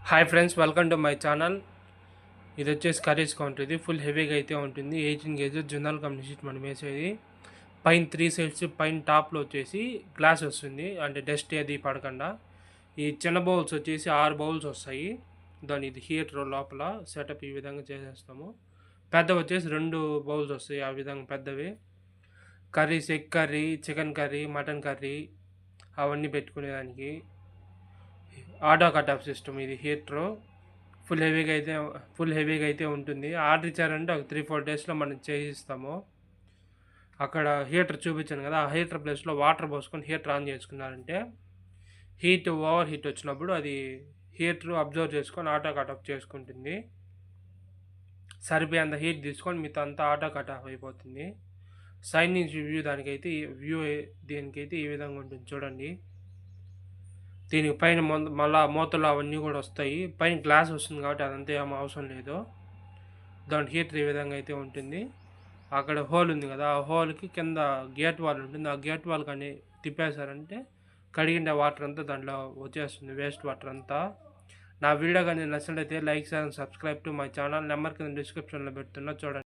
Hi friends, welcome to my channel. ఇది వచ్చేసి curries counter. ఇది ఫుల్ హెవీగా అయితే ఉంటుంది. 18 కేజీ జనరల్ కంపెనీ షీట్ మనం వేసేది. పైన 3 సైడ్స్ పైన టాప్లో వచ్చేసి గ్లాస్ వస్తుంది, అంటే డస్ట్ అది పడకుండా. ఈ చిన్న బౌల్స్ వచ్చేసి 6 బౌల్స్ వస్తాయి. దాని ఇది హీటర్ లోపల సెటప్ ఈ విధంగా చేసేస్తాము. పెద్దవి వచ్చేసి 2 బౌల్స్ వస్తాయి, ఆ విధంగా పెద్దవి. Curries, egg curry, chicken curry, mutton curry అవన్నీ పెట్టుకునేదానికి ఆటో కట్ ఆఫ్ సిస్టమ్. ఇది హీటరు ఫుల్ హెవీగా అయితే ఉంటుంది. ఆర్డర్ ఇచ్చారంటే ఒక 3-4 డేస్లో మనం చేసిస్తాము. అక్కడ హీటర్ చూపించాను కదా, ఆ హీటర్ ప్లేస్లో వాటర్ పోసుకొని హీటర్ ఆన్ చేసుకున్నారంటే ఓవర్ హీట్ వచ్చినప్పుడు అది హీటర్ అబ్జర్వ్ చేసుకొని ఆటో కట్ ఆఫ్ చేసుకుంటుంది. సరిపోయేంత హీట్ తీసుకొని మిగతా అంతా ఆటో కట్ ఆఫ్ అయిపోతుంది. సైడ్ నుంచి దీనికైతే ఈ విధంగా ఉంటుంది చూడండి. దీనికి పైన మళ్ళా మూతలు అవన్నీ కూడా వస్తాయి. పైన గ్లాస్ వస్తుంది కాబట్టి అదంతా ఏం అవసరం లేదు. దాని హీటర్ ఈ విధంగా అయితే ఉంటుంది. అక్కడ హోల్ ఉంది కదా, ఆ హోల్కి కింద గేట్ వాల్ ఉంటుంది. ఆ గేట్ వాల్ కానీ తిప్పేశారంటే కడిగిన వాటర్ అంతా దాంట్లో వచ్చేస్తుంది, వేస్ట్ వాటర్ అంతా. నా వీడియో కానీ నచ్చినట్లయితే like and subscribe to my channel. Number కింద డిస్క్రిప్షన్లో పెడుతున్నా, చూడండి.